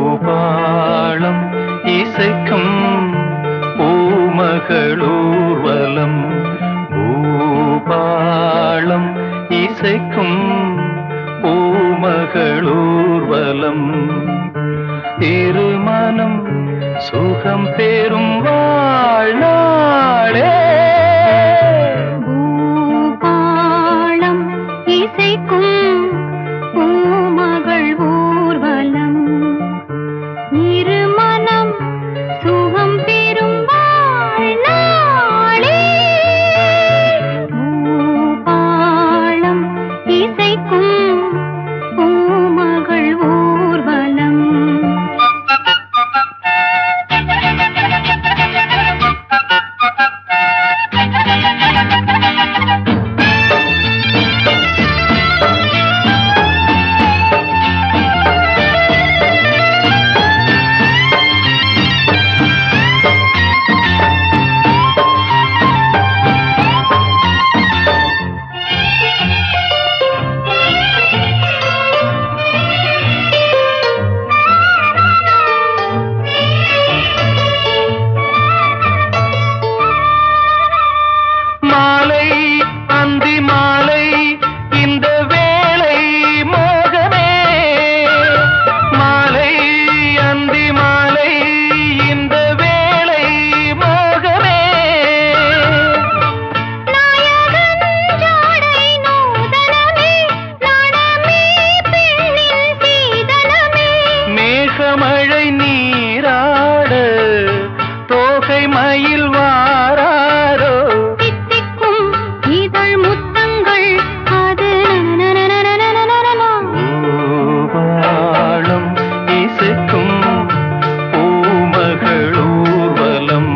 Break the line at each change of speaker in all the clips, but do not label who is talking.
பூபாளம் இசைக்கும் பூமகளூர்வலம் பூபாளம் இசைக்கும் பூமகளூர்வலம் திருமணம் சுகம் பெறும் வாழ்நாளே
பூபாளம் இசைக்கும் பூமகள் ஊர்வலம் இருமனம் சுகம் பெறும் வாழ்நாளே பூபாளம் இசைக்கும் பூமகள் ஊர்வலம்
மழை நீராட தோகை மயில் வாராரோ
தித்திக்கும் இதழ் முத்தங்கள் அது
பூபாளம் இசைக்கும் பூமகளூர்வலம்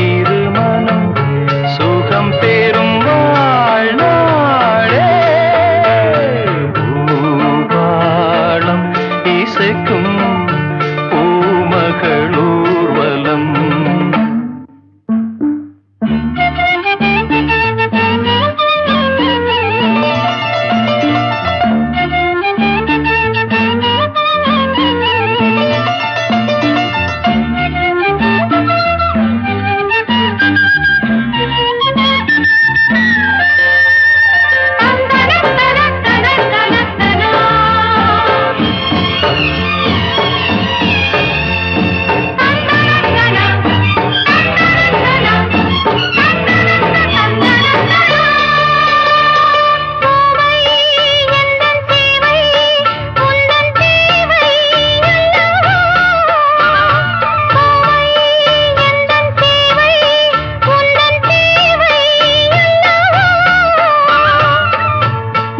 இருமனம் சுகம் பெறும் வாழ்நாளே பூபாளம் இசைக்கும் பூமகளூர்வலம்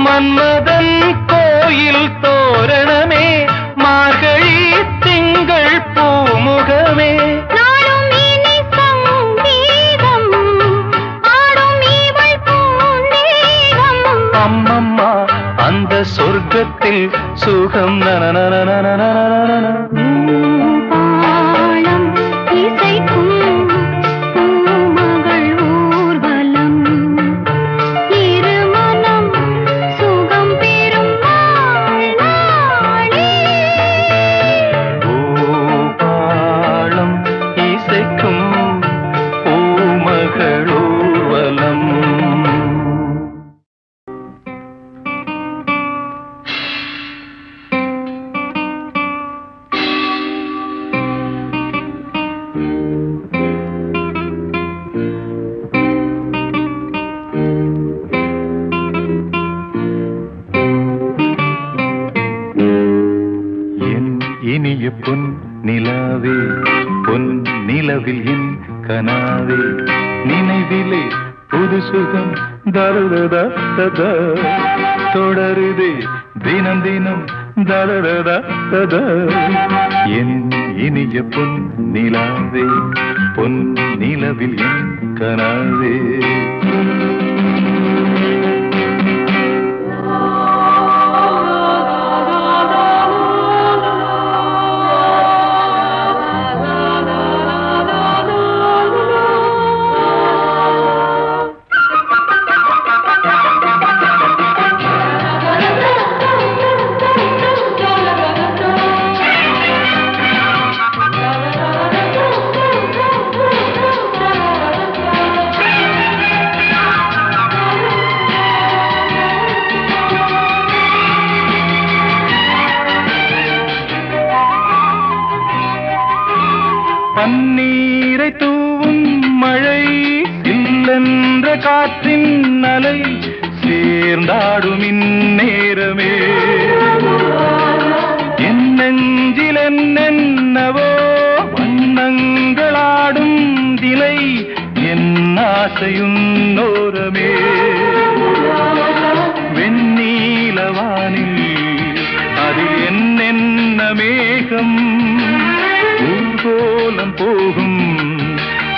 மன்மதன் கோயில் தோரணமே மார்கழி திங்கள் பூமுகமே
நாளும் இனி சங்கீதம் ஆடும் இவள் பூந்தேகம்
அம்மம்மா அந்த சொர்க்கத்தில் சுகம்
பூபாளம் இசைக்கும் பூமகள் ஊர்வலம் இருமனம் சுகம் பெறும் வாழ்நாளே
பூபாளம் இசைக்கும் பூமகளூர்வலம் இனிய பொன் நிலாவே பொன் நிலவில் என் கனாவே நினைவிலே புது சுகம் தருதத தொடருதே தினம் தினம் தருதத என் இனிய பொன் நிலாவே பொன் நிலவில் என் கனாவே தண்ணீரை தூவும் மழை இல்லென்ற காற்றின் அலை சேர்ந்தாடும் இந்நேரமே என் நெஞ்சில் என்னென்னவோ வண்ணங்களாடும் திலை என் ஆசையுன்னோரமே வெண்ணீலவானில் அதில் என்னென்ன மேகம் ஊர்கோலம் போகும்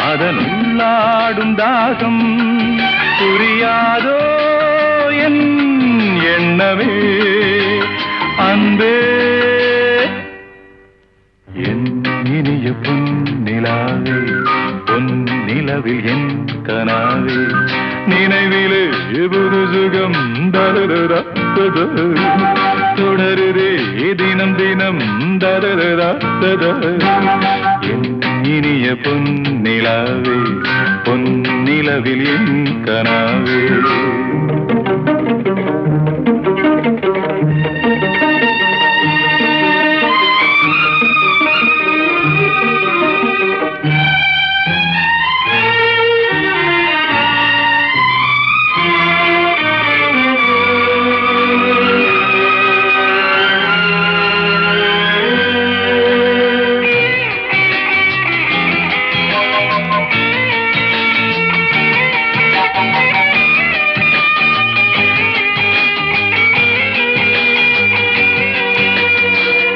அதனுள்ளாடும் தாகம் புரியாதோ என் எண்ணமே அன்பே என் இனிய பொன்னிலாவே பொன்னிலவில் என் கனாவே நினைவிலே புது சுகம் தரரா தொடருதே தினம் தினம் தரரா என் இனிய பொன்னிலாவே பொன்னிலவில் என் கனாவே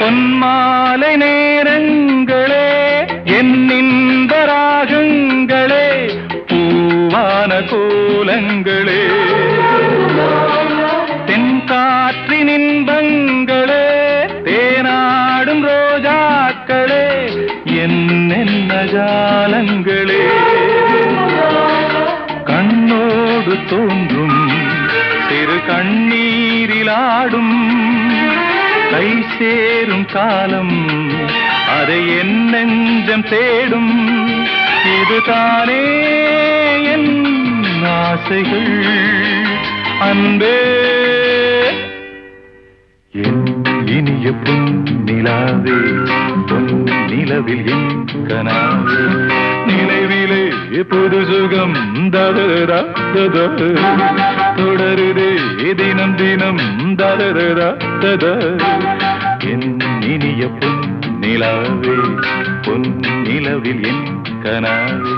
பொன்மாலை நேரங்களே என்னின்ப ராகங்களே பூவான கோலங்களே தென்காற்றின் இன்பங்களே தேனாடும் ரோஜாக்களே என்னென்ன ஜாலங்களே கண்ணோடு தோன்றும் சிறு கண்ணீரிலாடும் கை சேரும் காலம் அதை என் நெஞ்சம் தேடும் இதுதானே என் ஆசைகள் அன்பே என் இனிய பொன்னிலாவே பொன்னிலவில் என் கனாவே நினைவிலே புது சுகம் தரரா தொடருதே தினம் தினம் தரரா என் இனிய பொன்னிலாவே பொன்னிலவில் என் கனாவே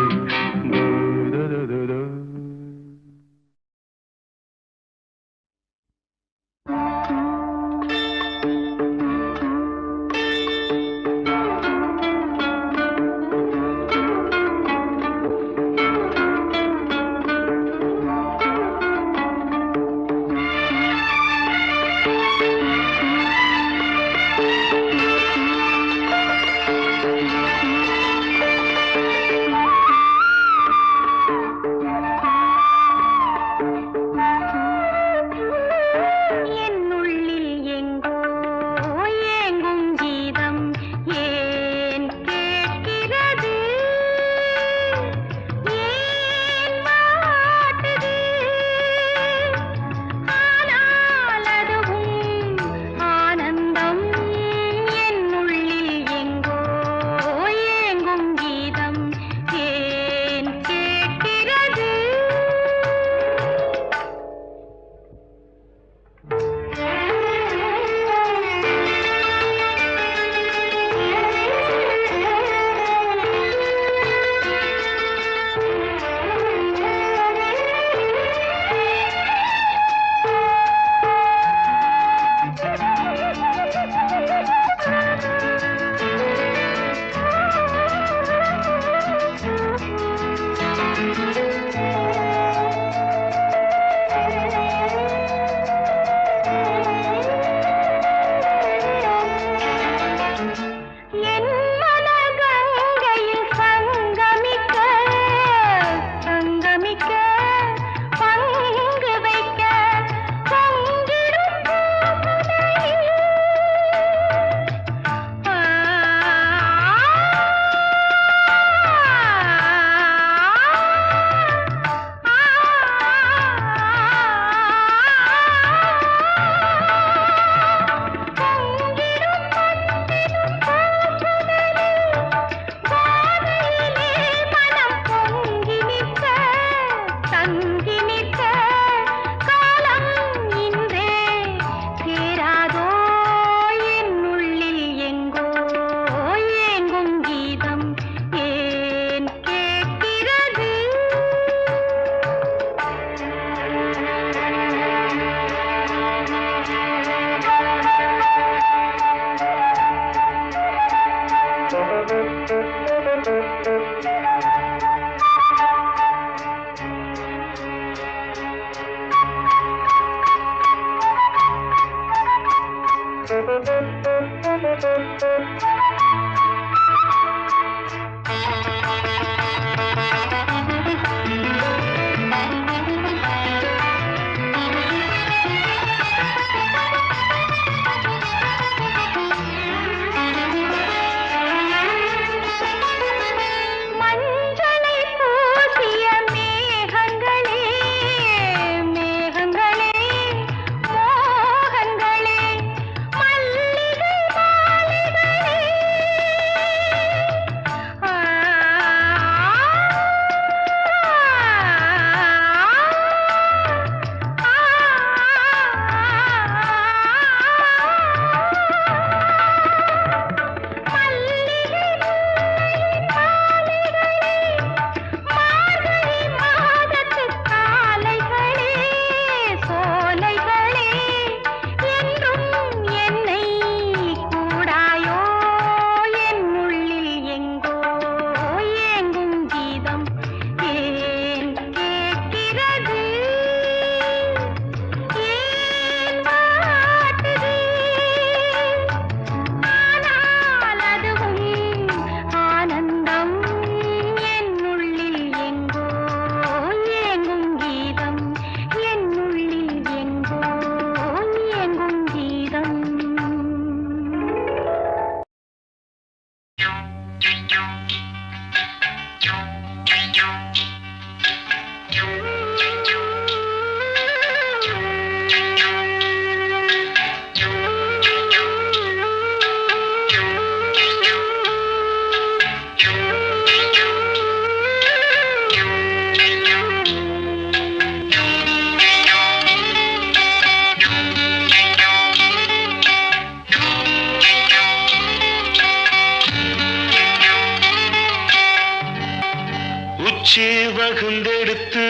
உச்சி வகுந்தெடுத்து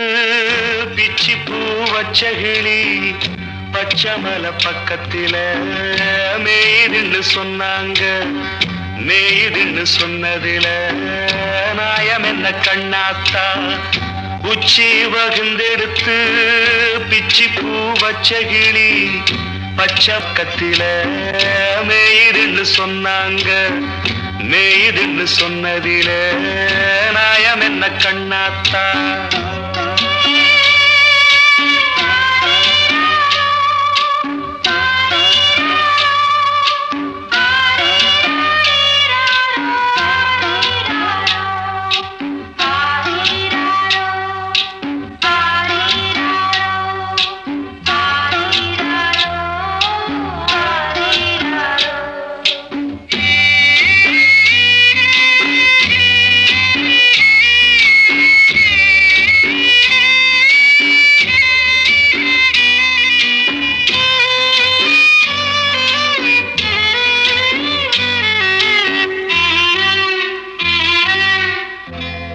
பிச்சி பூ வச்சகிளி பச்சமல பக்கத்தில மேய்துன்னு சொன்னாங்க. மேய்துன்னு சொன்னதில நாயம் என்ன கண்ணாத்தா. உச்சி வகுந்தெடுத்து பிச்சி பூ வச்சகிளி பச்சக்கத்தில மேய்துன்னு சொன்னாங்க. மேய்துன்னு சொன்னதில நாயம் என்ன கண்ணாத்தா.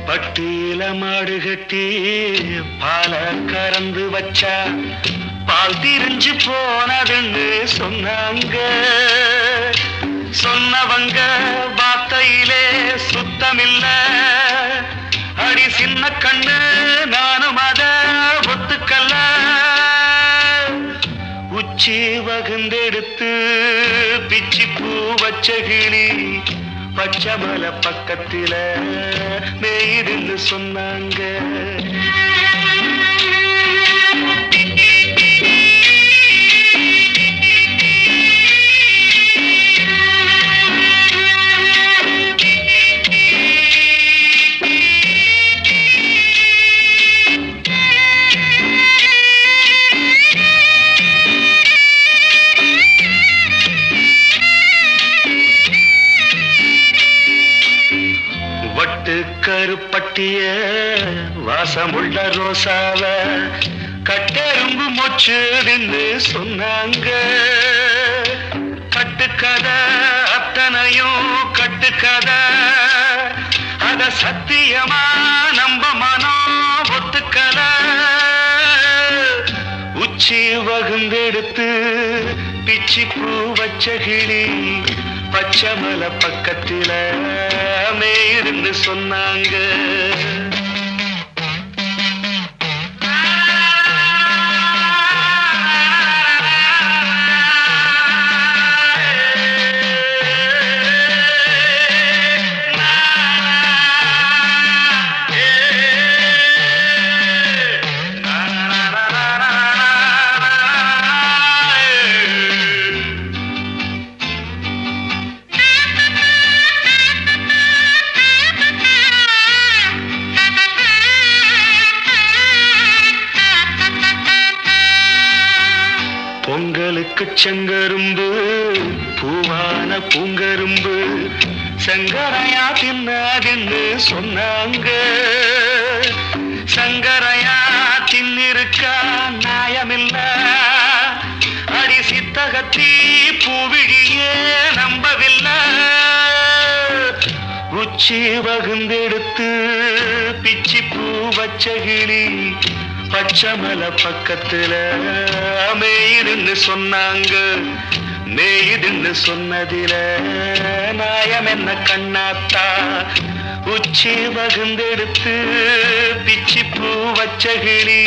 பட்டியில மாடு கட்டி பால கறந்து வச்சா பால் திரிஞ்சு போனதுன்னு சொன்னாங்க. சொன்னவங்க வார்த்தையிலே சுத்தமில்ல. அடி சின்ன கண்ணு நானும் அத ஒத்துக்கல்ல. உச்சி வகுந்தெடுத்து பிச்சி பூ வச்ச கிளி பச்சமல பக்கத்தில மேய்துன்னு சொன்னாங்க. கருப்பட்டிய வாசமுள்ள ரோசாவ கட்டெரும்பு மொச்சுதுன்னு சொன்னாங்க. கட்டுக்கதை அத்தனையும் கட்டுக்கதை. அத சத்தியமா நம்ப மனம் ஒத்துக்கல. உச்சி வகுந்தெடுத்து பிச்சி பூ வச்ச கிளி பச்சமல பக்கத்தில மேய்துன்னு சொன்னாங்க. பச்சங்கரும்பு பூவான பூங்கரும்பு சங்கரையா தின்னாதுன்னு சொன்னாங்க. சங்கரையா தின்னிருக்கா நியாயமில்ல, அடி சித்தகத்தி பூவிழியே நம்பவில்லை. உச்சி வகுந்தெடுத்து பிச்சி பூ வச்ச கிளி பச்சமல பக்கத்துல மேயுதுன்னு சொன்னாங்க. மேயுதுன்னு சொன்னதில நாயம் என்ன கண்ணாத்தா. உச்சி வகுந்தெடுத்து பிச்சி பூ வச்ச கிளி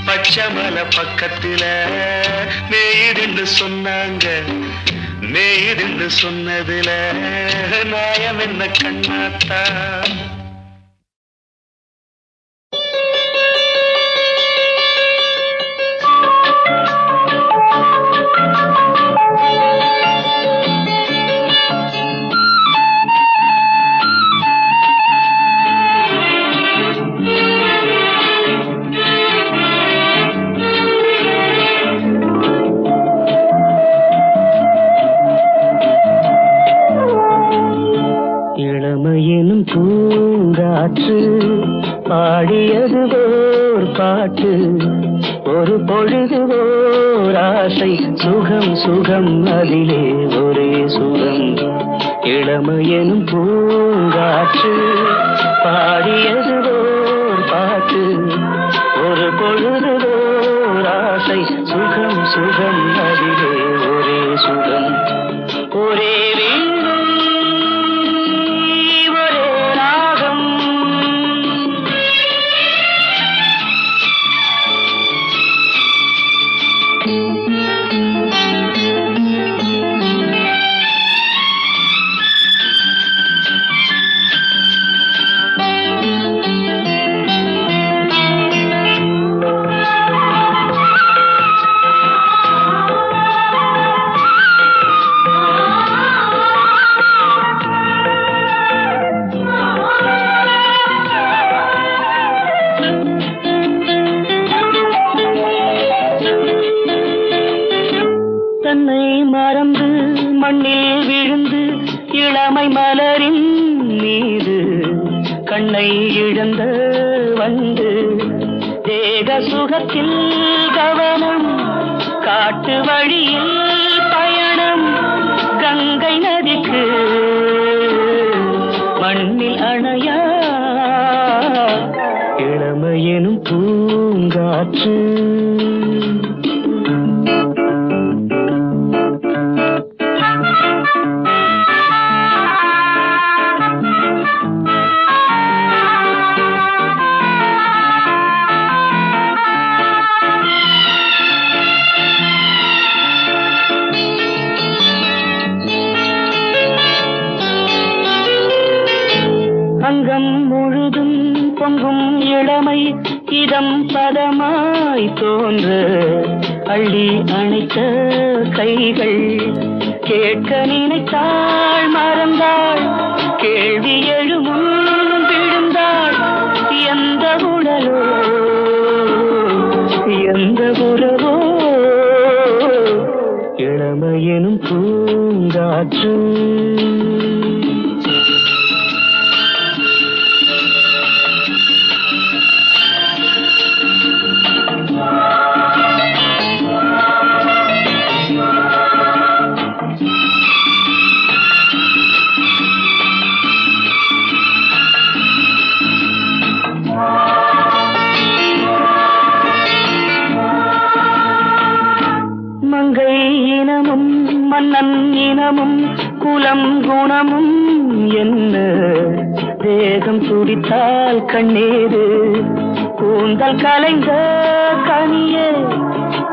பச்சமல பக்கத்துல மேயுதுன்னு சொன்னாங்க. மேயுதுன்னு சொன்னதில நாயம் என்ன கண்ணாத்தா.
பூங்காற்று பாடியது ஓர் பாட்டு, ஒரு பொழுது ஓர் ஆசை, சுகம் சுகம் அதிலே ஒரே சுகம். இளமையெனும் பூங்காற்று பாடியது ஓர் பாட்டு, ஒரு பொழுது ஓர் ஆசை, சுகம் சுகம் அதிலே ஒரே சுகம். ஒரே தன்னை மறந்து மண்ணில் விழுந்து இளமை மலரின் மீது கண்ணை இழந்த வந்து தேக சுகத்தில் கவனம், காட்டு வழியில் பயணம், கங்கை நதிக்கு மண்ணில் அணையா இளமையெனும் பூங்காற்று. அங்கம் முழுதும் பொங்கும் இளமை இதம் பதமாய் தோன்ற, அள்ளி அணைத்த கைகள் கேட்க நினைத்தாள் மறந்தாள், கேள்வி எழுமுன் விழுந்தாள். எந்த உடலோ எந்த உறவோ இளமையெனும் பூங்காற்று. மங்கை இனமும் மன்னன் இனமும் குலம் குணமும் என்ன, தேகம் துடித்தால் கண்ணீரு, கூந்தல் கலைந்த கனியே,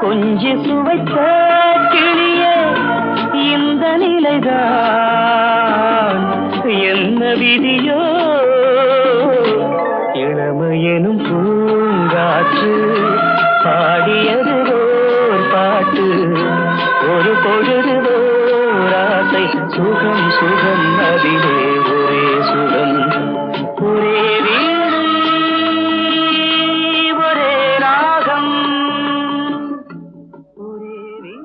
கொஞ்சி சுவைத்த கிளியே, இந்த நிலைதான் என்ன விதியோ. இளமையெனும் பூங்காற்று பாடியது ஓர் பாட்டு, ஒரு பொழுது ஓர் ஆசை, சுகம் சுகம் அதிலே ஒரே சுகம். ஒரே வீடு ஒரே ராகம், ஒரே வீடு.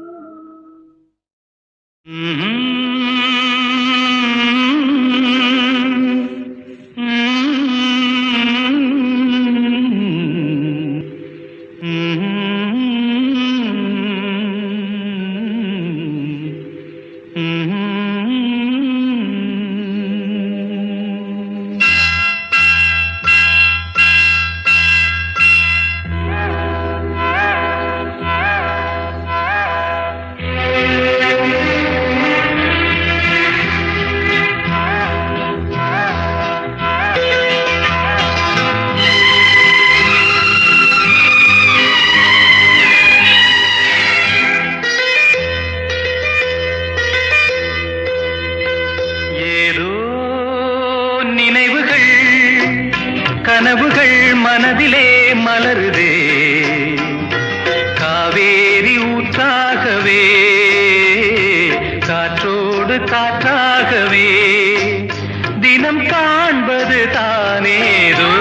கனவுகள் மனதிலே மலருதே காவேரி ஊற்றாகவே காற்றோடு காற்றாகவே தினம் காண்பது தானேதோ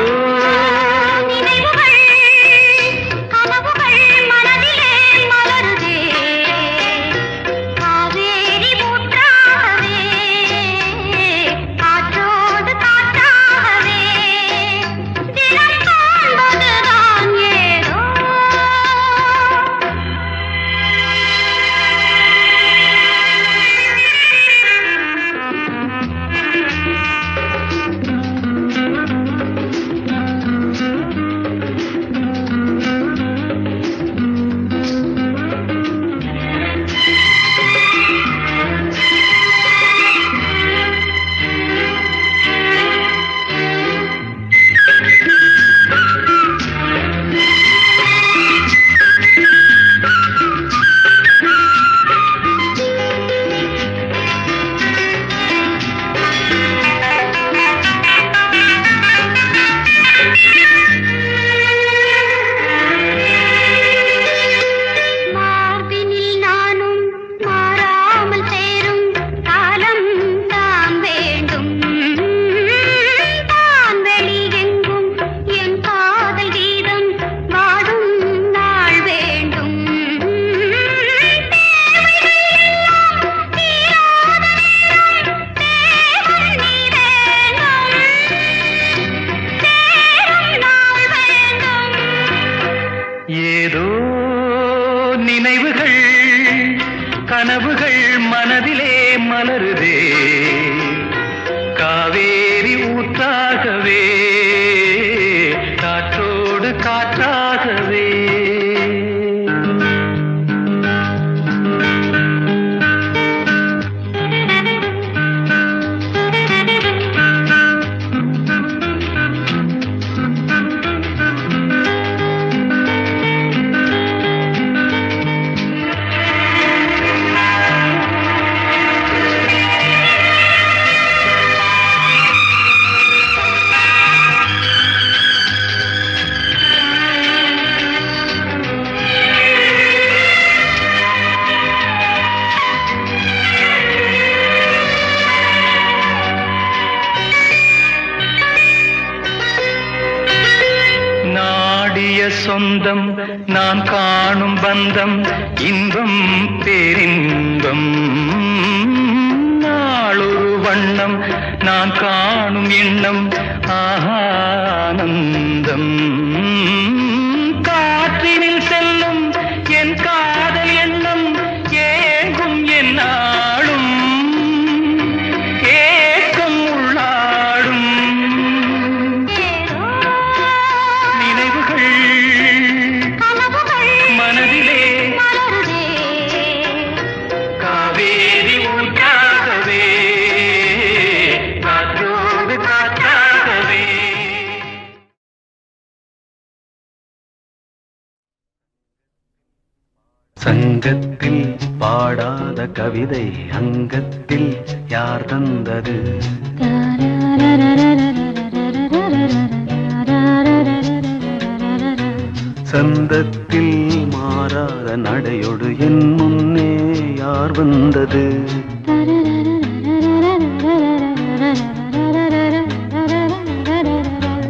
ஏதோ நினைவுகள் கனவுகள் மனதிலே மலருதே காவேரி ஊற்றாகவே காற்றோடு காற்றாகவே சொந்தம் நான் காணும் பந்தம் இன்பம் பேரின்பம் நாளொரு வண்ணம் நான் காணும் எண்ணம் ஆனந்தம் காற்றினில் செல்லும் என் காதல் எண்ணம் ஏங்கும் என் நாளும் ஏக்கம் உள்ளாடும் மனதிலே காவேரி ஊற்றாகவே காற்றோடு காற்றாகவே சங்கத்தில் பாடாத கவிதை அங்கத்தில் யார் தந்தது சந்தத்தில் மாறாத நடையோடு என் முன்னே யார் வந்தது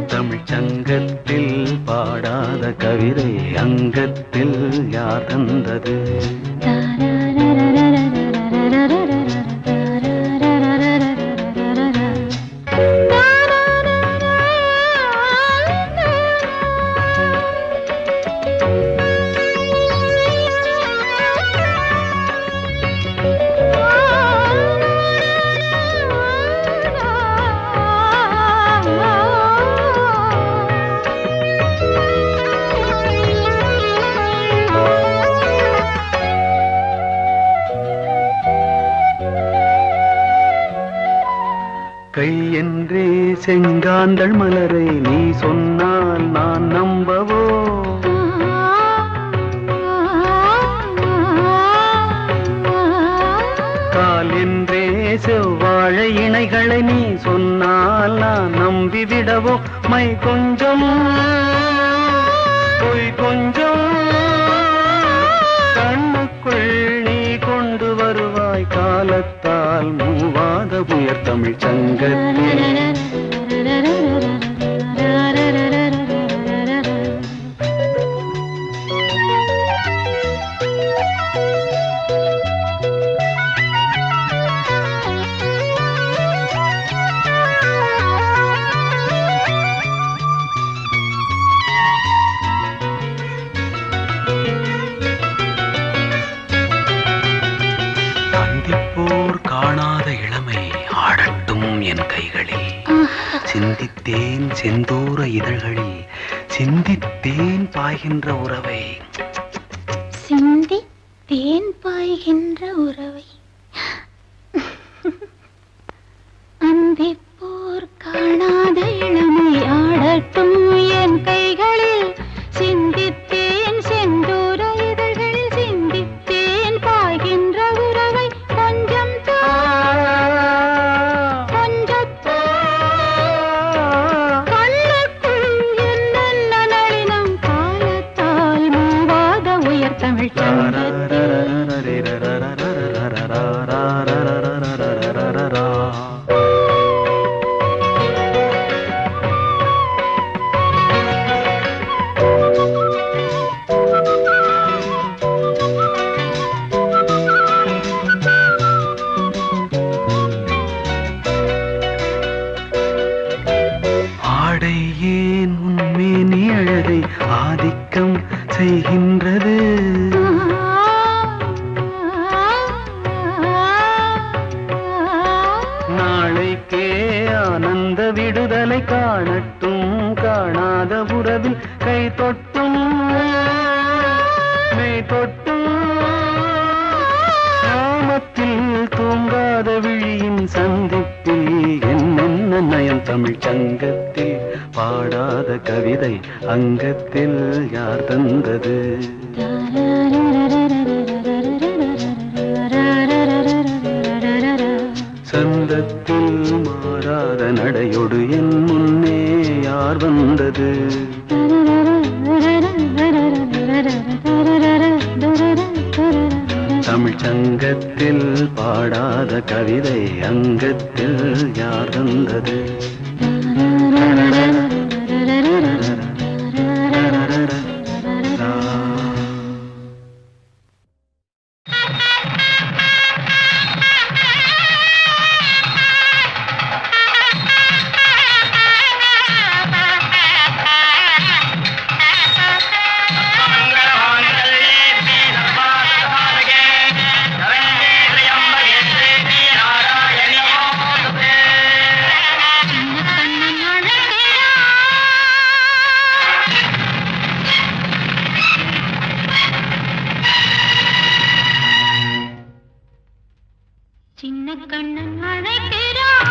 தமிழ் சங்கத்தில் பாடாத கவிதை அங்கத்தில் யார் தந்தது கை என்றே செங்காந்தள் மலரை நீ சொன்னால் நான் நம்பவோ? கால் என்றே செவ்வாழை இணைகளை நீ சொன்னால் நான் நம்பிவிடவோ? மை கொஞ்சம் பொய் கொஞ்சம் கண்ணுக்குள் நீ கொண்டு வருவாய் காலத்தால் மூவாத உயர் தமிழ் சங்கத்தில். காணாத இளமை ஆடட்டும் என் கைகளில், சிந்தித்தேன் செந்தூர இதழ்களில், சிந்தித்தேன் பாய்கின்ற உறவை,
சிந்தித்தேன் பாய்கின்ற உறவை. அந்திப்போர் காணாத இளமை ஆடட்டும் என் கைகளில், சிந்தித்தேன் செந்தூர இதழ்களில், சிந்தித்தேன் பாய்கின்ற உறவை. கொஞ்சம் கண்ணுக்குள் என்னென்ன நளினம் காலத்தால் மூவாத உயர் தமிழ் சங்கத்தில்.
ஏன் உன்மேனி அழகை ஆதிக்கம் செய்கின்றது? நாளைக்கே ஆனந்த விடுதலை காணட்டும் காணாத உறவில் கை தொட்டும் மெய் தொட்டும் கிராமத்தில் தூங்காத விழியின் சந்திப்பில் என்னென்ன நயம் தமிழ் சங்கத்தில் பாடாத கவிதை அங்கத்தில் யார் தந்தது? சந்தத்தில் மாறாத நடையொடு என் முன்னே யார் வந்தது? தமிழ் சங்கத்தில் பாடாத கவிதை அங்கத்தில் யார் தந்தது?
சின்ன கண்ணன் அழைக்கிறான்.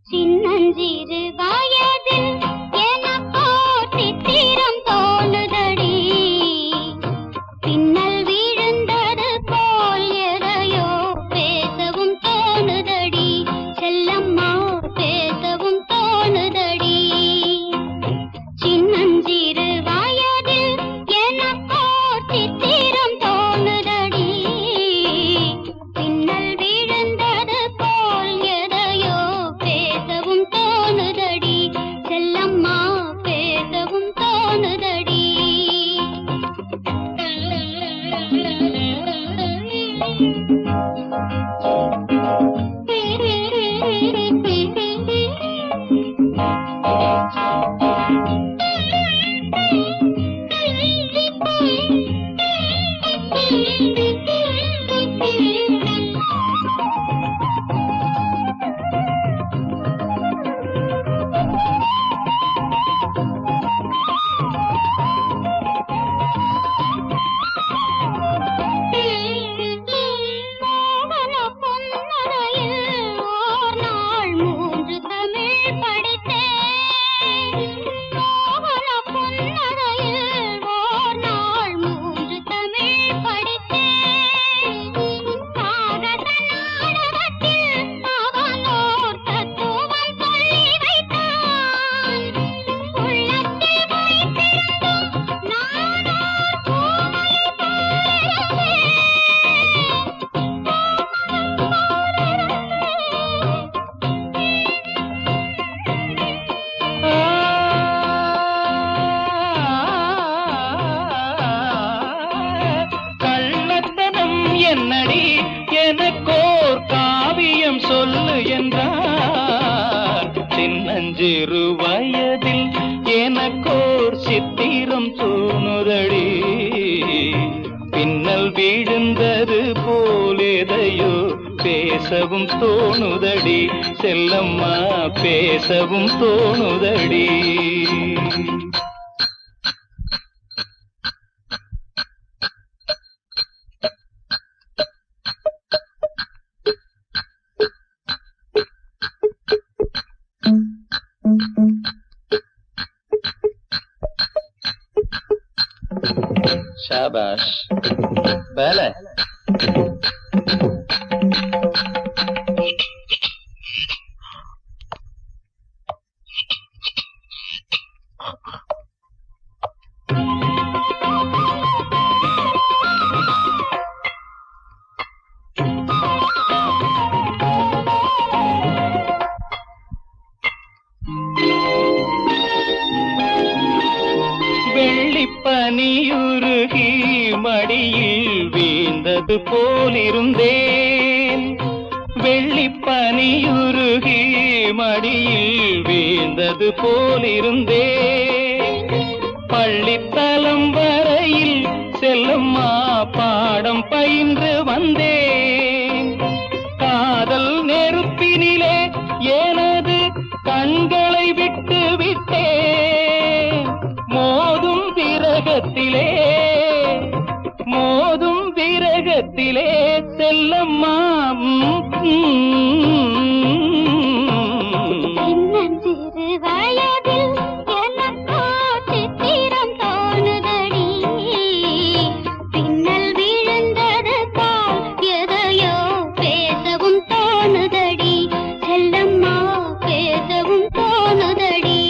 சின்னஞ்சிறு வயதில் எனக்கோ சித்திரம் தோணுதடி, பின்னல் விழுந்தது போல் எதையோ பேசவும் தோணுதடி, செல்லம்மா பேசவும் தோணுதடி. சின்னஞ்சிறு வயதில் எனக்கோ சித்திரம் தோணுதடி, பின்னல் விழுந்தது போல் எதையோ பேசவும் தோணுதடி, செல்லம்மா பேசவும் தோணுதடி. மோகன பொன்னரையில் ஓர் நாள் 3 தமிழ் படித்தேன், மோகன பொன்னரையில் ஓர் நாள் 3 தமிழ் படித்தேன். காகத நாடகத்தில் அவனோர் தத்துவம் சொல்லி வைத்தான், உள்ளத்தில் வைத்திருந்தும் நானோர் பூமலை போலிருந்தேன்.
கள்ளத்தனம் என்னடி எனக்கோர் காவியம் சொல்லு என்றார். சின்னஞ்சிறு வயதில் எனக்கோர் சித்திரம் தோணுதடி, பின்னல் விழுந்தது போல் எதையோ பேசவும் தோணுதடி, செல்லம்மா பேசவும் தோணுதடி. शाबाश पहले வெள்ளிப்பனியுருகி மடியில் வீழ்ந்தது போலிருந்தேன், வெள்ளிப்பனியுருகி மடியில் வீழ்ந்தது போலிருந்தேன். பள்ளித்தலம் வரையில் செல்லம்மா பாடம் பயின்று வந்தேன், காதல் நெருப்பினிலே எனது கண்களை விட்டு விட்டேன். மோதும் விரகத்திலே செல்லம்மா.
சின்னஞ்சிறு வயதில் எனக்கோ சித்திரம் தோணுதடி, பின்னல் விழுந்தது போல் எதையோ பேசவும் தோணுதடி, செல்லம்மா பேசவும் தோணுதடி.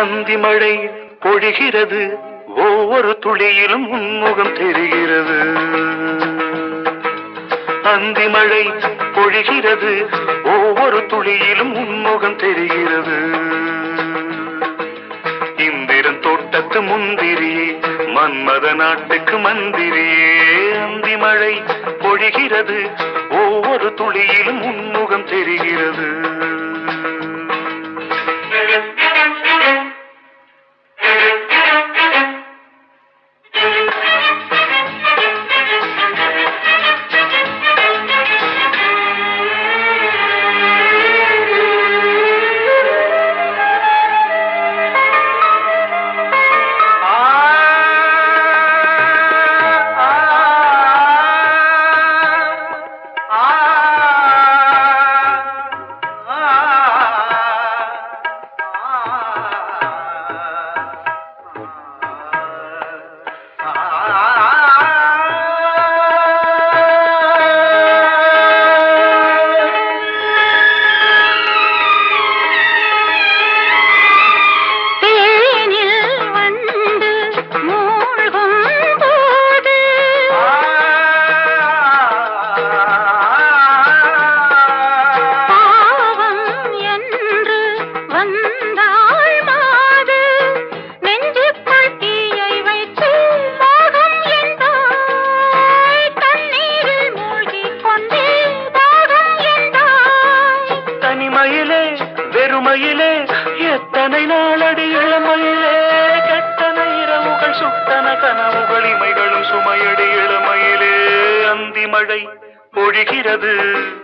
அந்தி மழை பொழிகிறது, ஒவ்வொரு துளியிலும் உன்முகம் தெரிகிறது. அந்தி மழை பொழிகிறது, ஒவ்வொரு துளியிலும் உன்முகம் தெரிகிறது. இந்திரன் தோட்டத்து முந்திரியே, மன்மத நாட்டுக்கு மந்திரியே. அந்தி மழை பொழிகிறது, ஒவ்வொரு துளியிலும் உன்முகம் தெரிகிறது.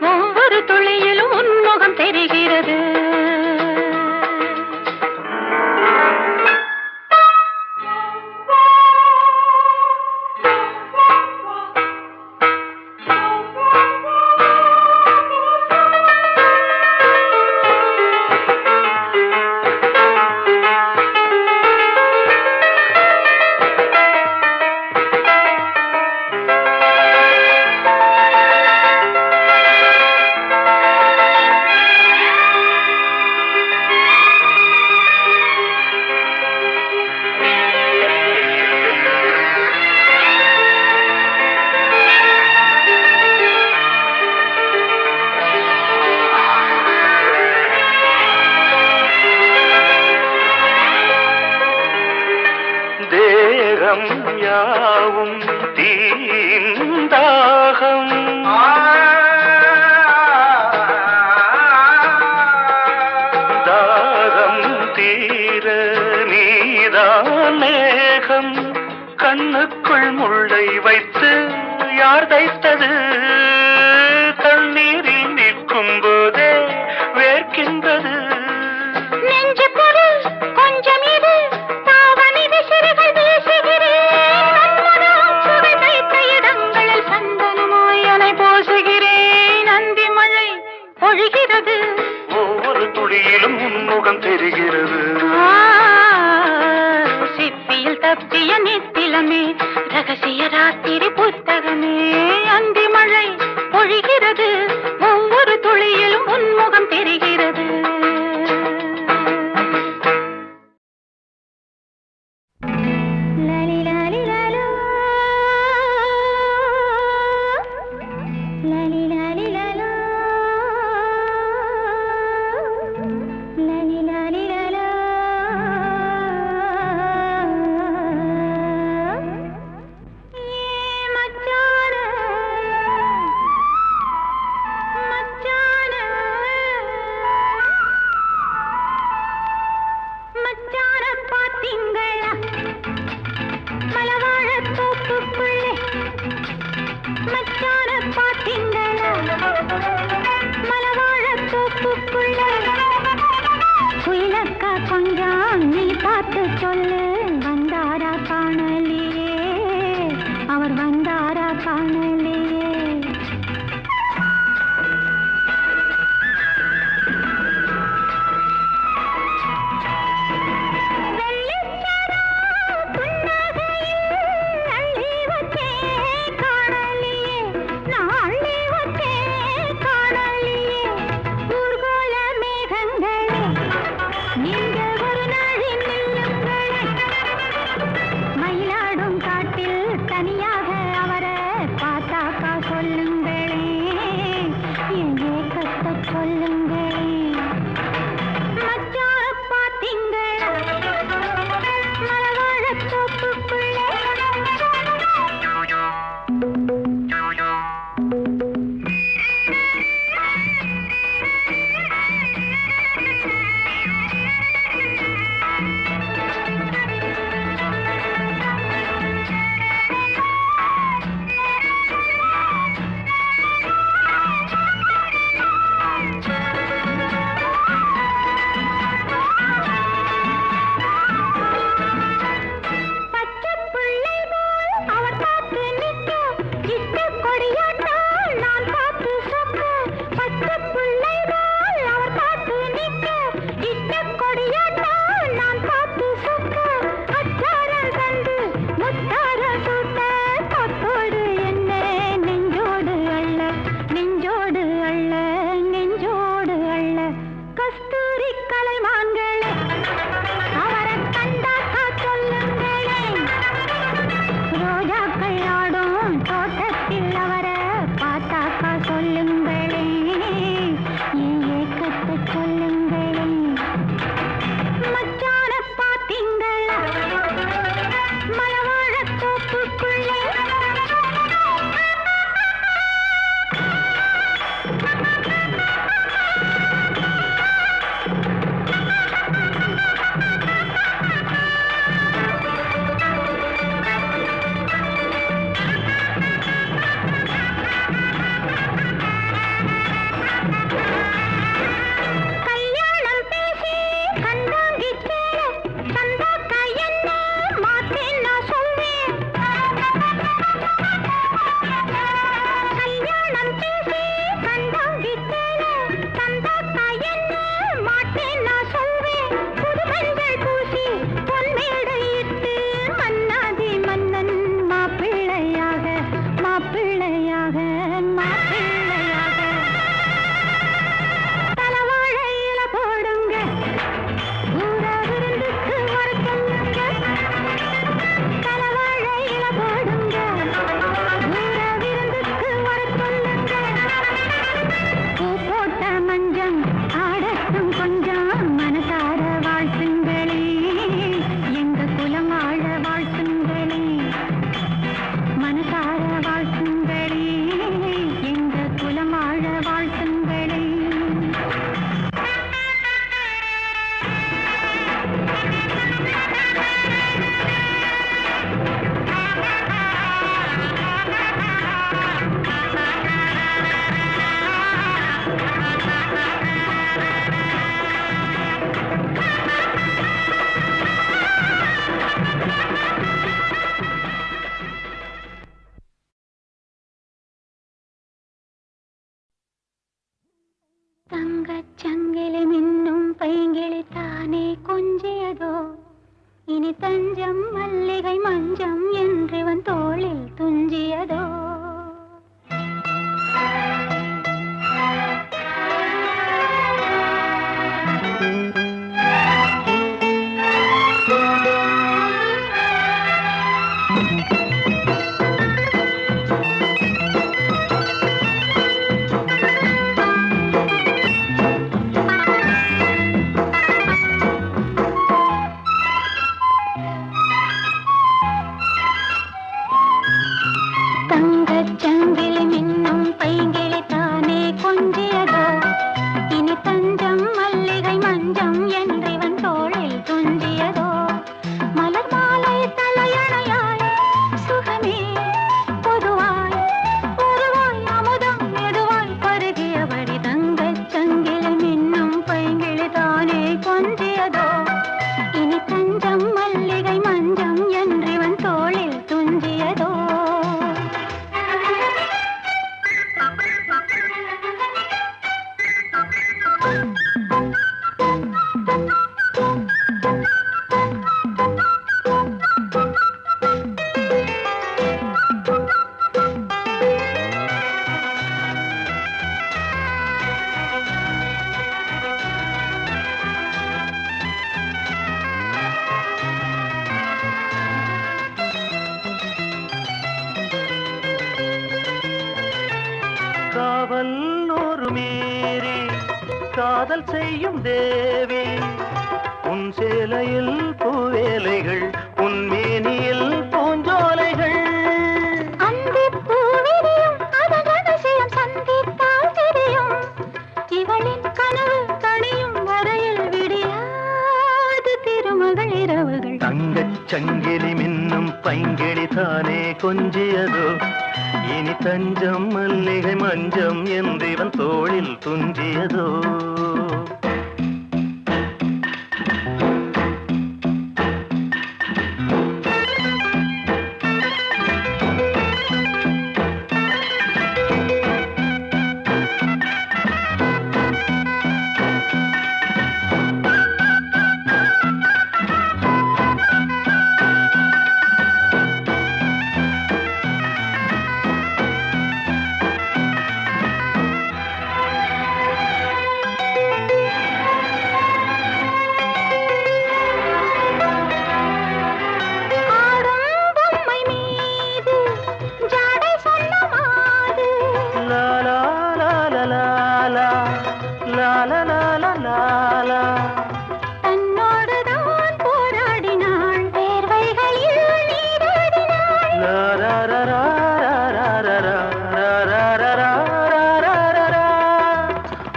ஒவ்வொரு துளியிலும் உன்முகம் தெரிகிறது.
யாவும் தீந்தாகம் தாகம் தீர நீதான் மேகம் கண்ணுக்குள் முள்ளை வைத்து யார் தைத்தது தண்ணீரில் நிற்கும் போதே வேர்க்கின்றது
நெஞ்சு பொருள் கொஞ்சம் இது தாவணி விசிறிகள் பொழிகிறது
ஒவ்வொரு துளியிலும் உன்முகம் தெரிகிறது
சிப்பியில் தப்பிய நித்திலமே ரகசிய ராத்திரி புத்தகமே அந்தி மழை பொழிகிறது ஒவ்வொரு துளியிலும் உன்முகம் தெரிகிறது நீங்கள் ஒரு நாளின் தனியாக அவரை பார்த்தாக்கா சொல்லுங்களே, என் ஏக்கத்தை சொல்லுங்களே. மச்சான பாத்தீங்களா மலவாழ தோப்புக்குள்ள? தங்கச்சங்கிலி மின்னும் பைங்கிளி தானே கொஞ்சியதோ, இனி தஞ்சம் மல்லிகை மஞ்சம் என்றிவன் தோளில் துஞ்சியதோ. தங்கச்சங்கிலி மின்னும் பைங்கிளி தானே கொஞ்சியதோ, இனி தஞ்சம் மல்லிகை மஞ்சம் என்றிவன் தோளில் துஞ்சியதோ. மலர் மாலை தலையணையாய் சுகமே பொதுவாய் பொதுவாய் அமுதம் மெதுவாய் பருகியபடி தங்கச்சங்கிலி மின்னும் பைங்கிளி தானே கொஞ்சியதோ, இனி தஞ்சம் மல்லிகை மஞ்சம் என்றிவன் தோளில் துஞ்சியதோ.
காவல் நூறு மீறி காதல் செய்யும் தேவி உன் சேலையில் பூவேலைகள் உன் மேனியில் பூஞ்சோலைகள்
அந்தி பூவிரியும் அதன் ரகசியம் சந்தித்தால் தெரியும் இவளின் கனவு கணியும் வரையில் விடியாது திருமகள் இரவுகள்
தங்கச் சங்கிலி மின்னும் பைங்கிளி தானே கொஞ்சியதோ இனி தஞ்சம் மல்லிகை மஞ்சம் என்றிவன் தோளில் துஞ்சியதோ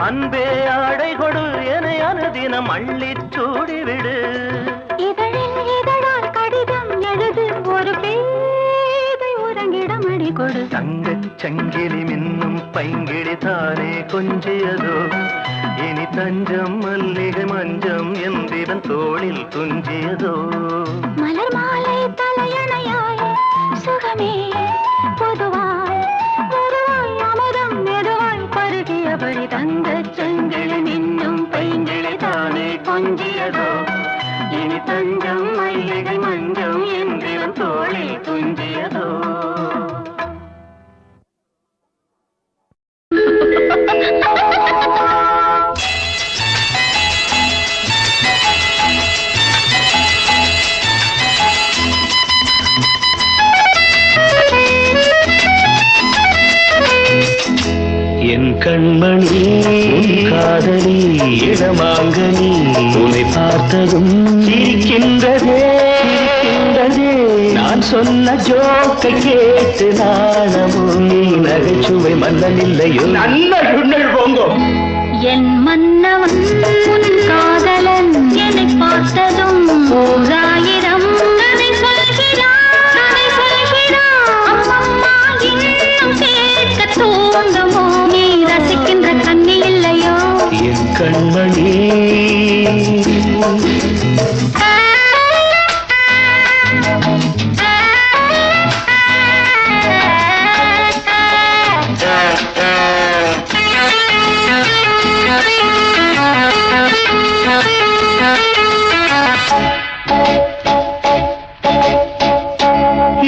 அன்பே ஆடை கொடு என அனுதினம் அள்ளிச் சூடிவிடு
இதழில் இதழால் கடிதம் எழுது ஒரு பேதை உறங்கிடம் அடி கொடு
தங்கச் சங்கிலி மின்னும் பைங்கிளி தானே கொஞ்சியதோ இனி தஞ்சம் மல்லிகை மஞ்சம் என்றிவன் தோளில் துஞ்சியதோ
மலர் மாலை தலையணையாய் சுகமே பொதுவாய் பொதுவாய் அமுதம் மெதுவாய் பருகியபடி தங்கச் சங்கிலி மின்னும் பைங்கிளி தானே கொஞ்சியதோ இனி தஞ்சம் மல்லிகை மஞ்சம் என்றிவன் தோளில் துஞ்சியதோ
என் கண்மணி காதலி இடமாங்கனி உன்னை பார்த்ததும் சிரிக்கின்றதே நான் சொன்ன ஜோக்கை கேட்டு நாணமும் நீ நகைச்சுவை மன்னன் இல்லையோ நல்ல போங்கோ
என் மன்னவன் உன் காதலன் என்னை பார்த்ததும் ஓராயிரம் கதை சொல்கிறான் அம்மம்மா இன்னும் கேட்க தூண்டுமோ நீ ரசிக்கின்ற கண்ணி இல்லையோ
என் கண்மணி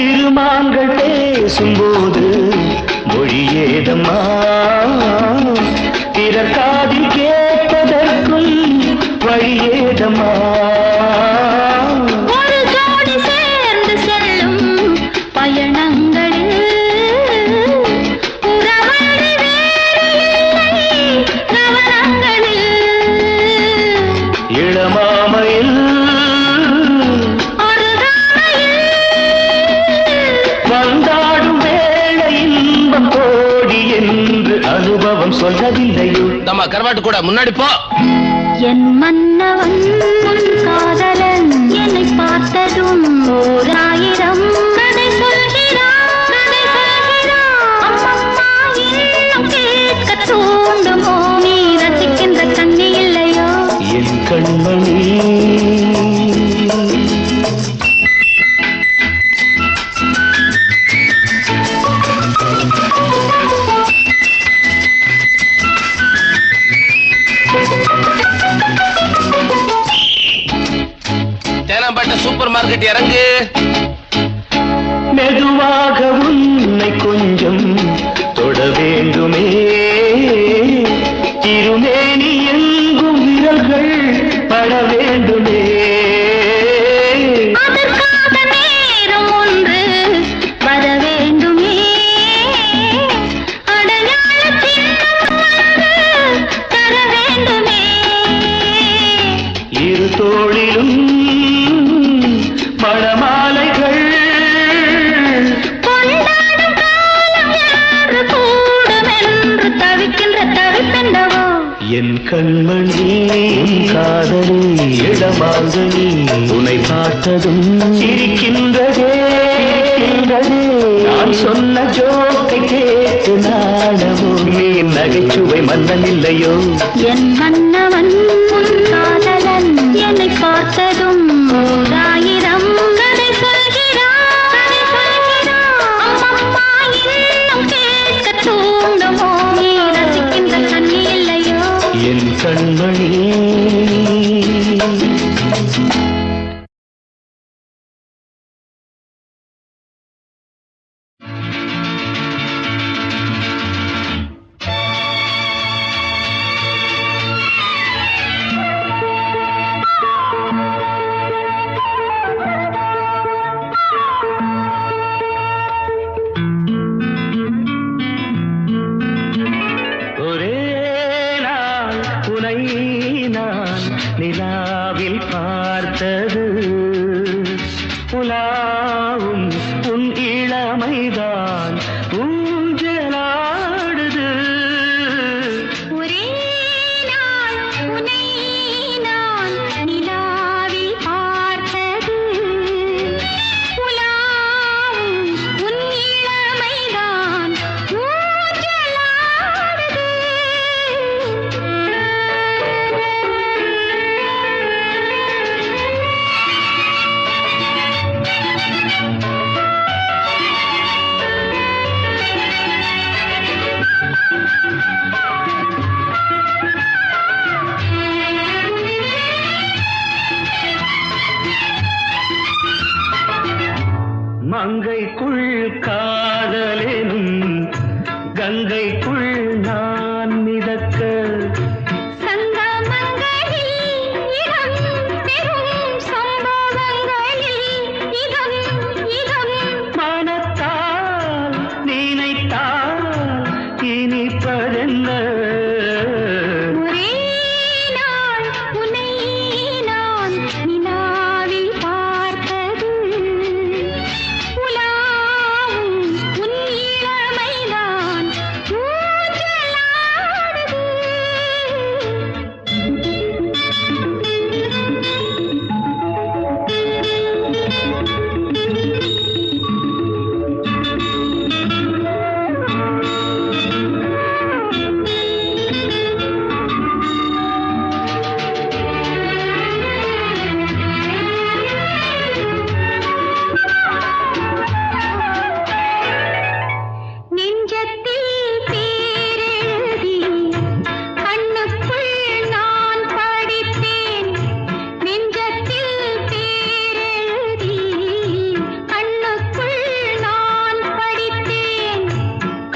இருமாங்கள் பேசும்போது மொழியேதம்மா பிறர் காதில் கேட்பதற்கும் வழியேதம்மா
ஒரு ஜோடி சேர்ந்து செல்லும் பயணங்களில் உறவழி வேறு இல்லை கவனங்களில்
இளமாமையில் வந்தாடும் வேளை இன்பம் கோடி என்று அனுபவம் சொல்லவில்லையோ
நம்ம கருவாட்டு கூட முன்னாடி போ
என் மன்னவன் உன் காதலன் என்னை பார்த்ததும் ஓராயிரம் கதை சொல்கிறான் அம்மம்மா இன்னும் கேட்க தூண்டுமோ நீ ரசிக்கின்ற கண்ணி இல்லையோ
என் கண்மணி
தேனாம்பேட்டை சூப்பர் மார்க்கெட் இறங்கு
என் கண்மணி காதலி இடமாங்கனி உன்னை பார்த்ததும் சிரிக்கின்றதே நான் சொன்ன ஜோக்கை கேட்டு நாடமோ நீ நகைச்சுவை மன்னன் இல்லையோ
என் மன்னவன் காதலன் என்னை பார்த்ததும் ஆயிரம் கதை சொல்கிறான் அம்மம்மா இன்னும் கேட்க தூண்டுமோ நீ ரசிக்கின்ற கண்ணி இல்லையோ
என் கண்மணி நிலாவில் பார்த்தது உலாவும் உன் இளமைதான் ஊஞ்சலாடுது
ஒரே நாள் உன்னை நான் நிலாவில் பார்த்தது உலாவும் உன் இளமைதான் ஊஞ்சலாடுது
மங்கைக்குள் காதலெனும் கங்கைக்குள் நான் மிதக்க
சங்கமங்களில் இடம் பெறும் சம்பவங்களில் இதம்
மனத்தால் நினைத்தால் இனிப்பதென்ன
ஒரே நாள் உன்னை நான் நிலாவில் பார்த்தது உலாவும் உன் இளமைதான் ஊஞ்சலாடுது நெஞ்சத்தில் பேரெழுதி கண்ணுக்குள் நான் படித்தேன் நெஞ்சத்தில் பேரெழுதி கண்ணுக்குள் நான் படித்தேன்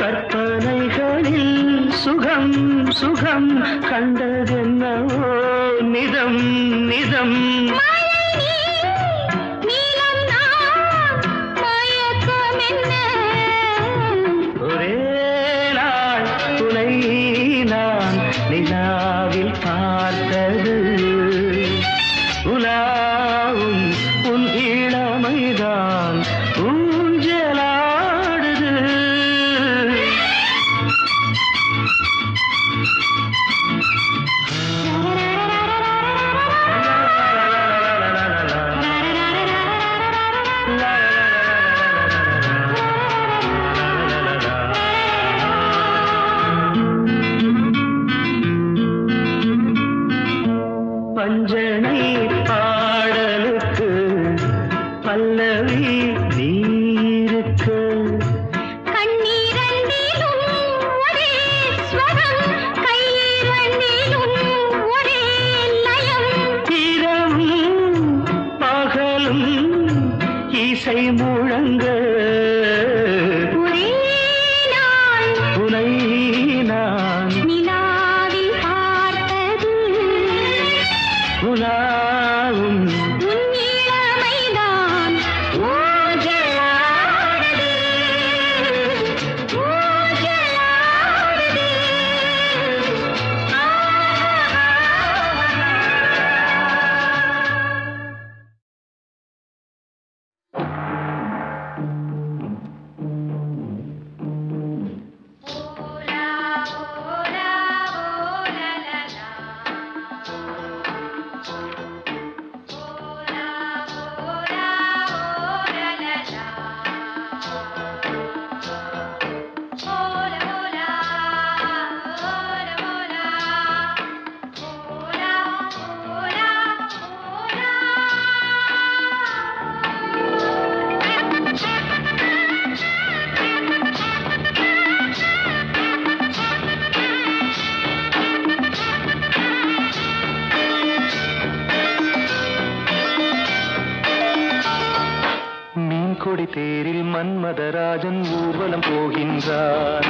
கற்பனைகளில் சுகம் சுகம் கண்டதென்னவோ நிதம் நிதம்
மழை நீலம் நான் மயக்கம் என்ன
ஒரே நாள் துணை நான் நிலாவில் பார்த்தது உலாவும் உன் இளமைதான் ஊஞ்சலாடுது
ஊர்வலம் போகின்றான்.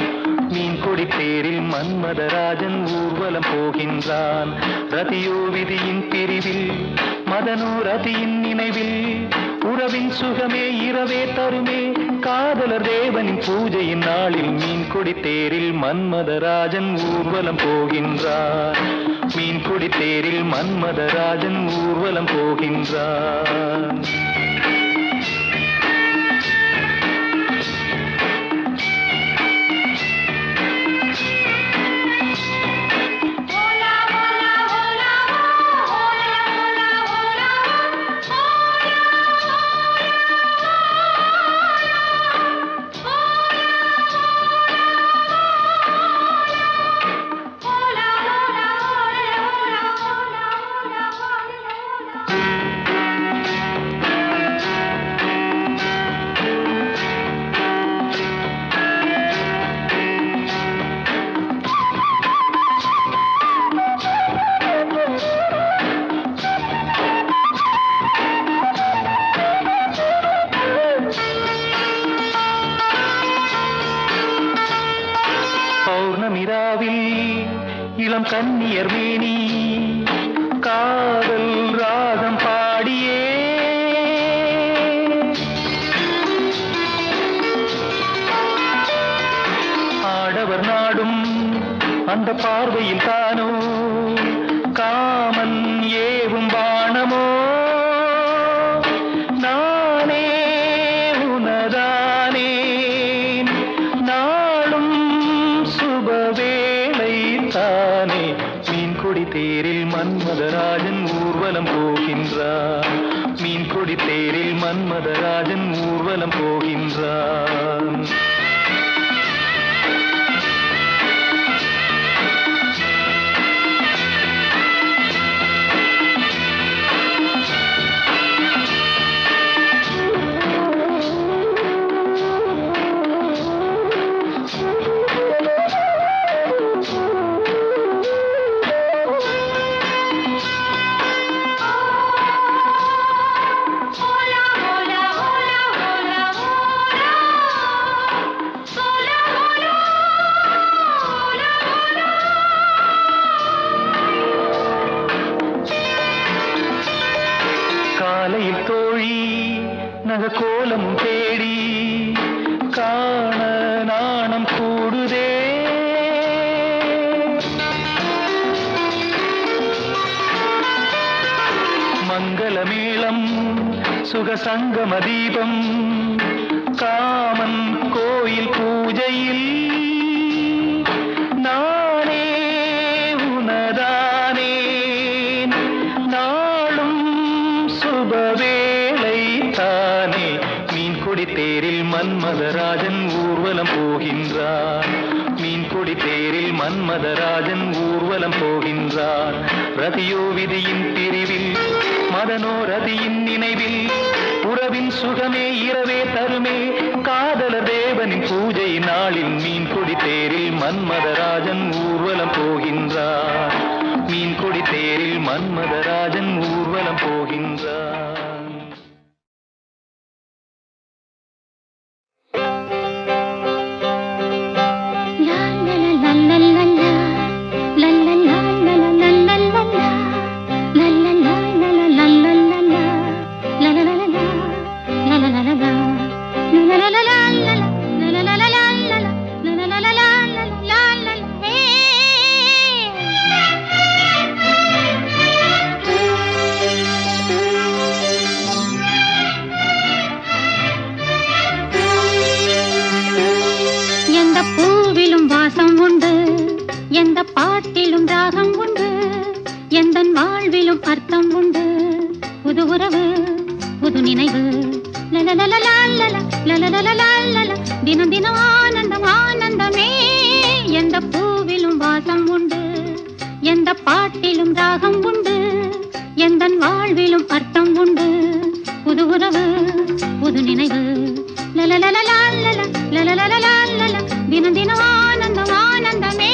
மீன் கொடி தேரில் மன்மதராஜன் ஊர்வலம் போகின்றான். ரதியோ விதியின் பிரிவில் மதனோ ரதியின் நினைவில் உறவின் சுகமே இரவே தருமே காதலர் தேவனின் பூஜையின் நாளில் மீன் கொடி தேரில் மன்மதராஜன் ஊர்வலம் போகின்றான். மீன் கொடி தேரில் மன்மதராஜன் ஊர்வலம் போகின்றான். இளம் கன்னியர் மேனி காதல் ராகம் பாடியே ஆடவர் நாடும் அந்த பார்வையில் தானோ காமன் ஏவும் பாணமோ நானே உனதானே நாளும் சுபவேளை தானே மீன் கொடி தேரில் மன்மதராஜன் ஊர்வலம் போகின்றான். மீன் கொடி தேரில் மன்மதராஜன் ஊர்வலம் போகின்றான். காலையில் தோழி நகக்கோலமும் தேடி காண நாணம் கூடுதே மங்களமேளம் சுகசங்கம தீபம் காமன் கோயில் பூஜையில் நானே உனதானே நாளும் சுபவேளை தானே மீன் கொடி தேரில் மன்மதராஜன் ஊர்வலம் போகின்றான். மீன் கொடி தேரில் மன்மதராஜன் ஊர்வலம் போகின்றான். ரதியோ விதியின் பிரிவில் மதனோ ரதியின் நினைவில் உறவின் சுகமே இரவே தருமே காதலர் தேவனின் பூஜை நாளில் மீன் கொடி தேரில் மன்மதராஜன் ஊர்வலம் போகின்றான். மீன் கொடி தேரில் மன்மதராஜன் ஊர்வலம் போகின்றான்.
எந்த பாட்டிலும் ராகம் உண்டு எந்தன் வாழ்விலும் அர்த்தம் உண்டு புது உறவு புது நினைவு தினம் தினம் ஆனந்தம் ஆனந்தமே எந்த பூவிலும் வாசம் உண்டு எந்த பாட்டிலும் ராகம் உண்டு எந்தன் வாழ்விலும் அர்த்தம் உண்டு புது உறவு புது நினைவு தினம் தினம் ஆனந்தம் ஆனந்தமே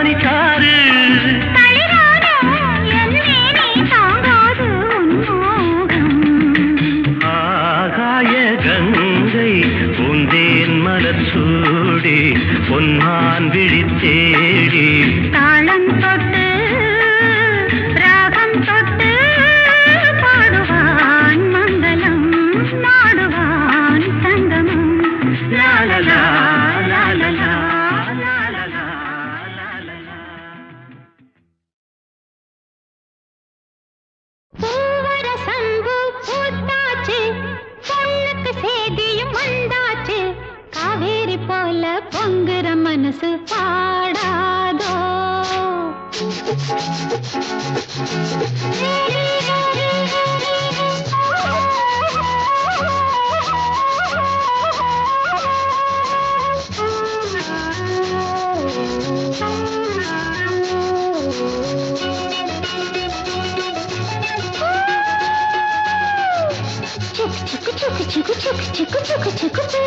பனிச்சாறு ஆகாய கங்கை பூந்தேன் மலர் சூடி பொன்னான் விழித்தேடி
தாளம் தொட்டு ராகம் தொட்டு பாடுவான் மங்களம் நாடுவான் சங்கமம் லாலலா லாலலா லாலலா லாலலா. பூவர சங்கு பூத்தாச்சு பொண்ணுக்கு சேதியும் வந்தாச்சு காவேரி போல பொங்குற மனசு பாடாதோ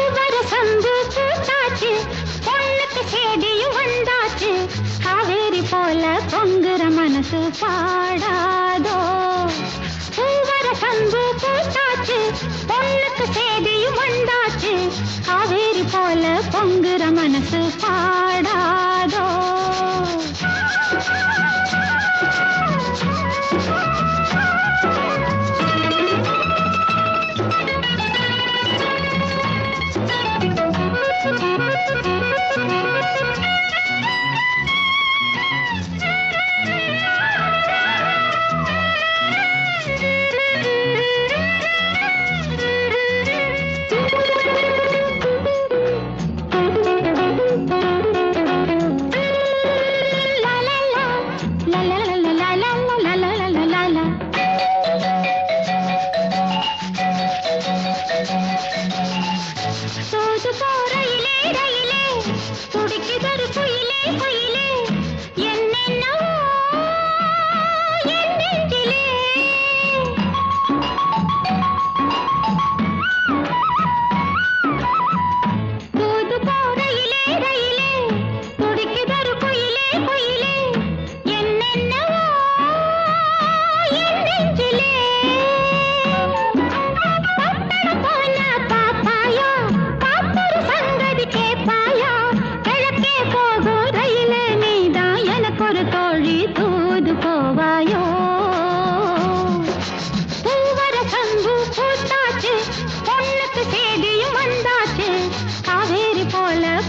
பூவர சங்கு பூத்தாச்சு பொண்ணுக்கு சேதியும் வந்தாச்சு காவேரி போல பொங்குற மனசு பாடாதோ பூவர சங்கு பூத்தாச்சு பொண்ணுக்கு சேதியும் வந்தாச்சு காவேரி போல பொங்குற மனசு பாடாதோ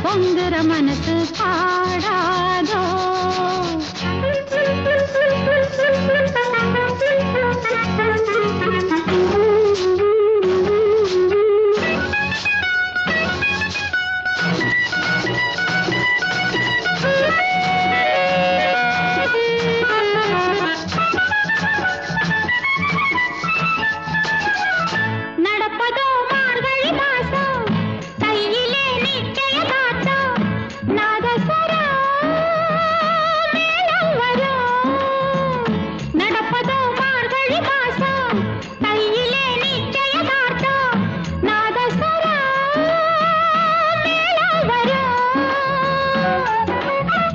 பொங்குற மனசு பாடாதோ நடப்பதோ மார்கழி மாசம் கையிலே நிச்சயதார்த்தம் நாதஸ்வரம் மேளம் வரும் நடப்பதோ மார்கழி மாசம் கையிலே நிச்சயதார்த்தம் நாதஸ்வரம் மேளம் வரும்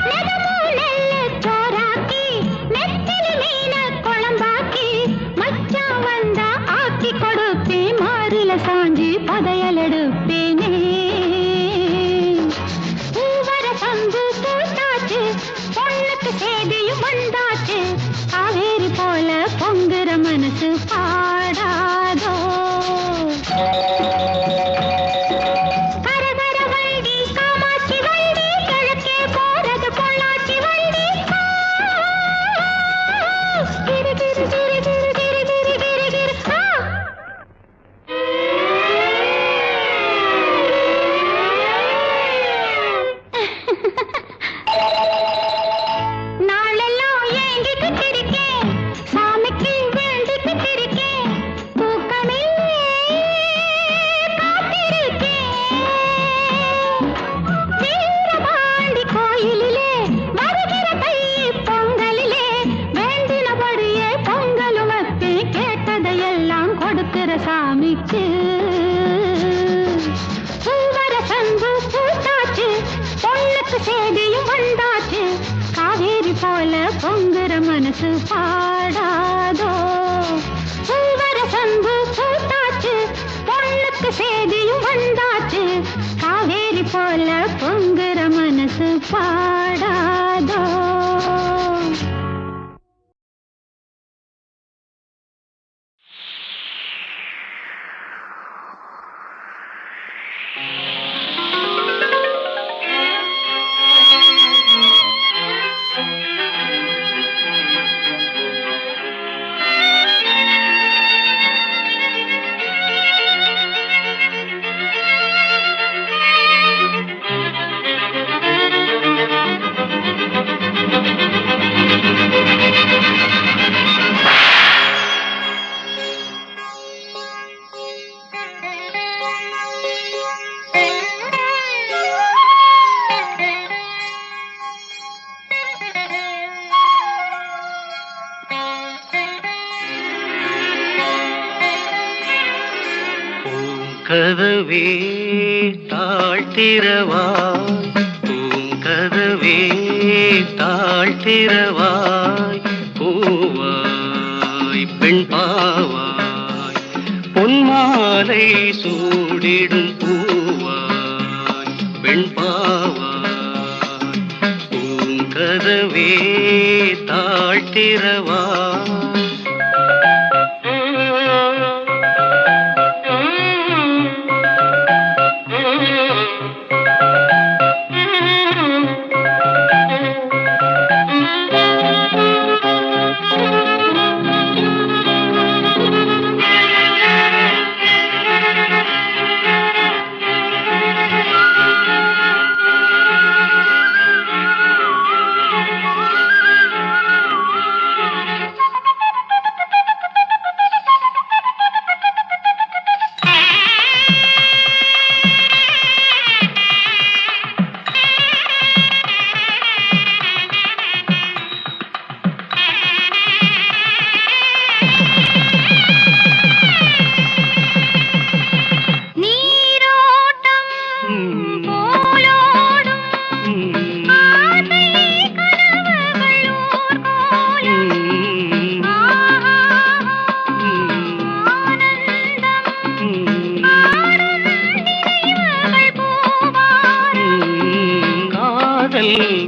நெடுமூலெல்ல சோறாக்கி நெத்திலி மீன குழம்பாக்கி மச்சான் வந்தா ஆக்கி கொடுப்பே மாறில சாஞ்சி பதையல் எடுப்பேனே பூவர சங்கு பூத்தாச்சு பொண்ணுக்கு சேதியும் வந்தாச்சு காவேரி போல பொங்குற மனசு பாடாதோ கரகர வண்டி காமாட்சி வண்டி கிழக்கே போறது பொள்ளாச்சி வண்டி கிரு கிரு கிரு கிரு கிரு கிரு கிரு கிரு நாளெல்லாம் மனசு பாடாதோ பூவர சம்பு பூத்தாச்சு பொண்ணுக்கு சேதியும் வந்தாச்சு காவேரி போல பொங்குற மனசு பாடாதோ
கதவே தாழ்த்திரவாய் பூங்கதவே தாழ்த்திரவாய் பூவாய் பெண் பாவாய் பொன்மாலை சூடிடும் பூவாய் பெண் பாவாய் பூங்கதவே தாழ்த்திரவாய்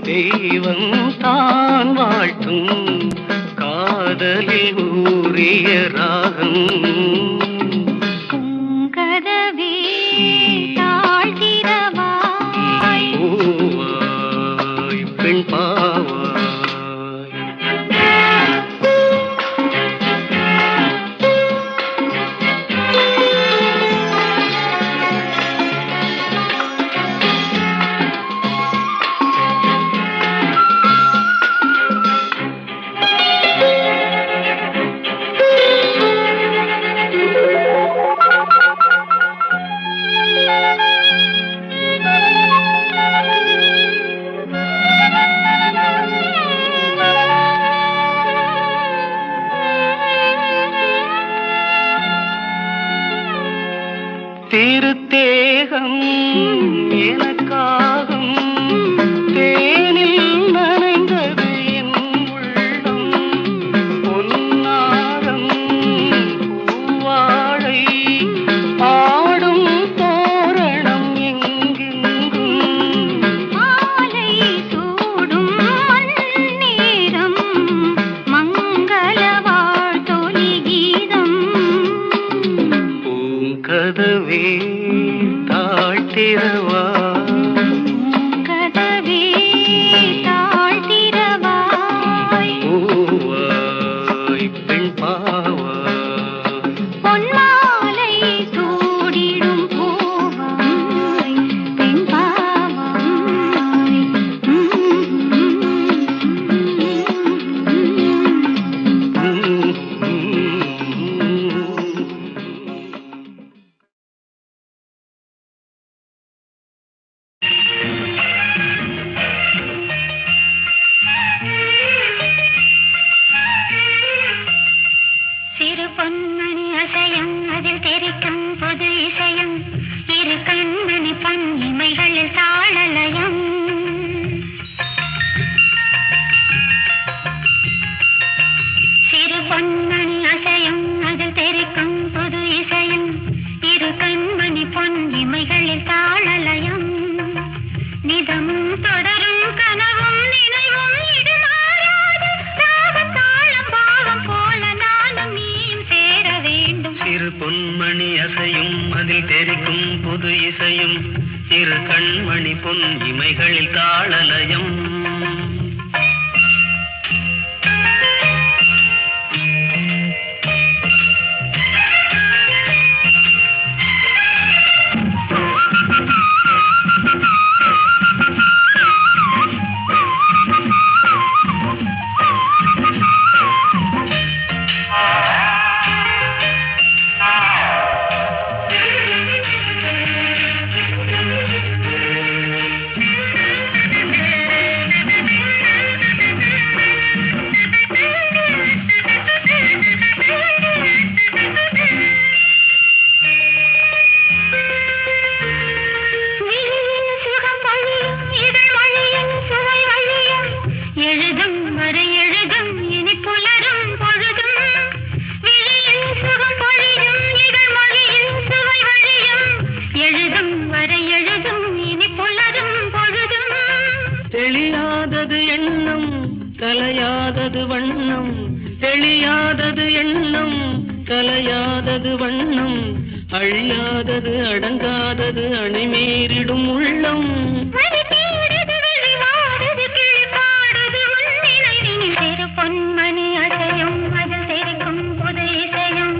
தெய்வம் தான் வாழ்த்தும் காதலில் ஊறிய ராகம்
கதவே தாழ்த்திரவாய்
பூவாய் பெண் பாவாய்
எழுதும் வரை எழுதும் இனி புலரும் பொழுதும் விழியில் சுகம் பொழியும் இதழ் மொழியில் சுவை வழியும் எழுதும் வரை எழுதும் இனி புலரும் பொழுதும்
தெளியாதது எண்ணம் கலையாதது வண்ணம் தெளியாதது எண்ணம் கலையாதது வண்ணம் அழியாதது அடங்காதது அணிமீறிடும் உள்ளம்
பொன்மணி அசையும் அதில் தெரிக்கும் புது இசையும்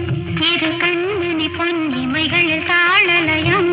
இரு கண்மணி பொன்னிமைகளில் தாளலயம்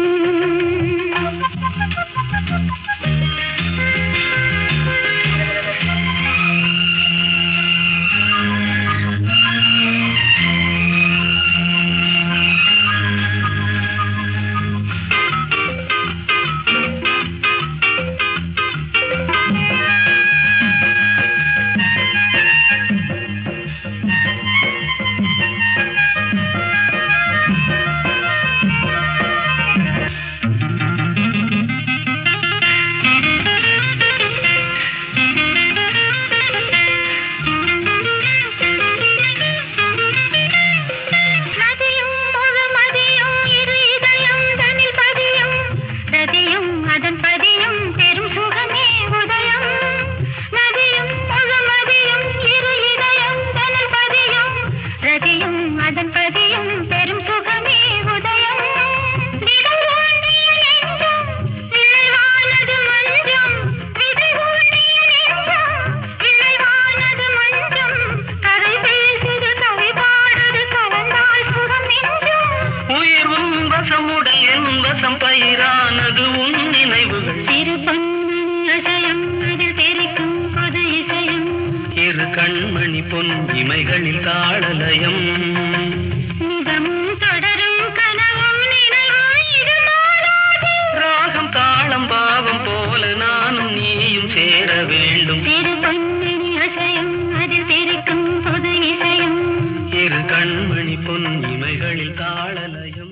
பயிரானது உன் நினைவுகள்
இரு
கண்மணி பொன் இமைகளில் தாளலயம் ராகம் தாளம் பாவம் போல நானும் நீயும் சேர வேண்டும் இரு கண்மணி பொன் இமைகளில் தாளலயம்